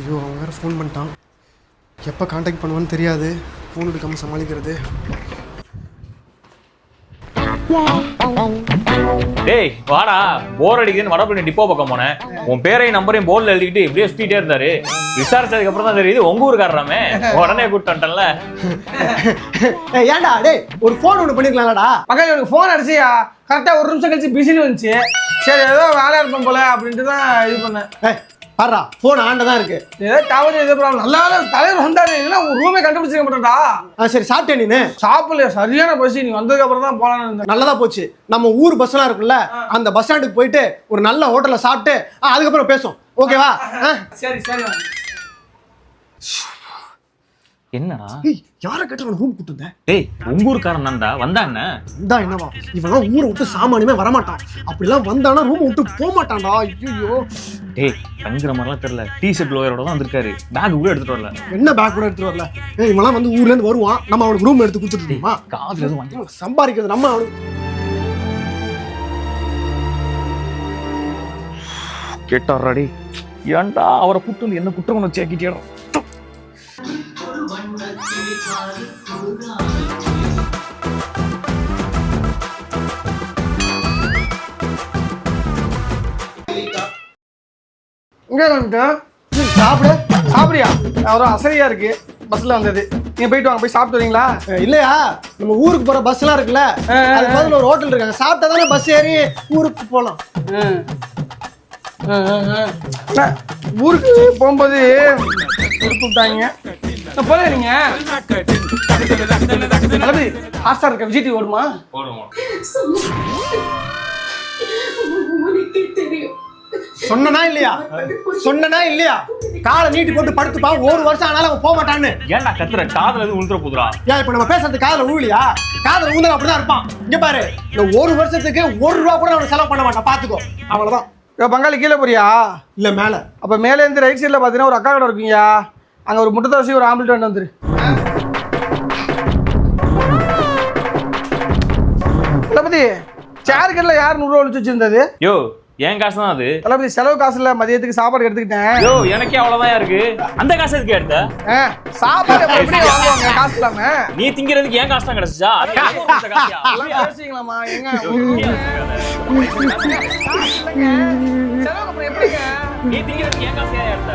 ஐயோ அவன் வேறு ஃபோன் பண்ணிட்டான். எப்போ காண்டாக்ட் பண்ணுவான்னு தெரியாது. ஃபோன் எடுக்காமல் சமாளிக்கிறது. டேய் வாடா, போர் அடிக்குதுன்னு வடபழனி டிப்போ பக்கம் போனேன். உன் பேரையும் நம்பரையும் போர்டில் எழுதிக்கிட்டு இப்படியே சுத்திட்டே இருந்தாரு. விசாரிச்சதுக்கு அப்புறம் தான் தெரியுது உங்க ஊருக்காரராமே. உடனே கூப்பிட்டு வந்துட்டேன்ல. ஏன்டா டேய் ஒரு ஃபோன் ஒன்று பண்ணிருக்கலாம்டா. பக்கத்துல எனக்கு ஃபோன் அடிச்சியா, கரெக்டாக ஒரு நிமிஷம் கழிச்சு பிஸின்னு வந்துச்சு. சரி ஏதோ வேலையா இருப்போம் போல அப்படின்ட்டு தான் இது பண்ணேன். பாடுறா ஃபோன் ஆண்ட தான் இருக்கு. ஏதோ டவர் ஏதோ ப்ராப்ளம். நல்லா தலைவர் வந்தாரு, இல்லைன்னா உங்க ரூமே கண்டுபிடிச்சிக்க மாட்டேன்டா. சரி சாப்பிட்டேன் நீனு? சாப்பிடலையா, சரியான பசி. நீ வந்ததுக்கு அப்புறம் தான் போலான்னு இருந்தேன். நல்லதா போச்சு. நம்ம ஊர் பஸ்லாம் இருக்குல்ல, அந்த பஸ் ஸ்டாண்டுக்கு போயிட்டு ஒரு நல்ல ஹோட்டல்ல சாப்பிட்டு அதுக்கப்புறம் பேசும். ஓகேவா? சரி சரி. என்னடா யாரை கேட்டு ரூம் கூட்டு வந்தேன்? டேய் உங்க ஊருக்காரன் தான்டா. வந்தா என்ன? இந்தா என்னவா, இவெல்லாம் ஊரை விட்டு சாமானியமே வரமாட்டான். அப்படிலாம் வந்தானா ரூம் விட்டு போக மாட்டான்டா. ஐயோ டேய் தங்குற மாதிரிலாம் தெரியல. டிஷர்ட் லோயரோட தான் வந்திருக்காரு. பேக் கூட எடுத்துட்டு வரல. என்ன பேக் கூட எடுத்துட்டு வரல? இவெல்லாம் வந்து ஊர்ல இருந்து வருவான், நம்ம அவனுக்கு ரூம் எடுத்து கொடுத்துட்டுமா? காதுல எதுவும் வாங்கி சம்பாதிக்கிறது நம்ம அவனுக்கு. கேட்டாராடி. ஏன்டா அவரை கூட்டு வந்து என்ன குற்றம் ஒன்று சேக்கிட்டேடா. இங்கே வந்துட்டு சாப்பிடு. சாப்பிடியா? அவரும் அசதியா இருக்கு. பஸ்ல வந்தது. நீங்க போயிட்டு வாங்க, போய் சாப்பிட்டு வரீங்களா? இல்லையா, நம்ம ஊருக்கு போற பஸ் எல்லாம் இருக்குல்ல, அது பதில் ஒரு ஹோட்டல் இருக்காங்க. சாப்பிட்டா தானே பஸ் ஏறி ஊருக்கு போலாம். ஊருக்கு போகும்போது விட்டாங்க போல. நீங்க ஹாஸ்டார் இருக்க விஜய் டிவி ஓடுமா? சொன்னா இல்லையா? சொன்னா இல்லையா? காலை நீட்டி போட்டு படுத்துப்பா. ஒரு வருஷம் ஆனாலும் அவன் போக மாட்டான்னு. ஏன்டா கத்துற? காதுல எதுவும் உளுத்துற போதுரா? ஏன் இப்ப நம்ம பேசுறது காதுல ஊழியா? காதுல ஊந்தா அப்படிதான் இருப்பான். இங்க பாரு, இந்த ஒரு வருஷத்துக்கு 1 ரூபா கூட அவனை செலவு பண்ண மாட்டான். பாத்துக்கோ. அவ்வளவுதான். பங்காளி கீழே போறியா? இல்ல மேல. அப்ப மேலே இருந்து ரைட் சைட்ல பாத்தீங்கன்னா ஒரு அக்கா கடை இருக்குங்க. அங்க ஒரு முட்டை தோசை ஒரு ஆம்லெட் வேண்டு வந்துரு. தளபதி சேருக்கல்ல யார் 100 ரூபா ஒழிச்சு வச்சிருந்தது? யோ என் காசு தான் அது. தளபதி செலவு காசு இல்ல, மதியத்துக்கு சாப்பாடு எடுத்துக்கிட்டேன். யோ எனக்கே அவ்வளவுதான் இருக்கு. அந்த காசு எதுக்கு எடுத்த? சாப்பாடு எப்படி வாங்குவாங்க காசு இல்லாம? நீ திங்கிறதுக்கு ஏன் காசு தான் கிடைச்சா? பேசிக்கலாமா? எங்க செலவுக்கு அப்புறம் எப்படிங்க? நீ திங்கிறதுக்கு ஏன் காசு ஏன் எடுத்த?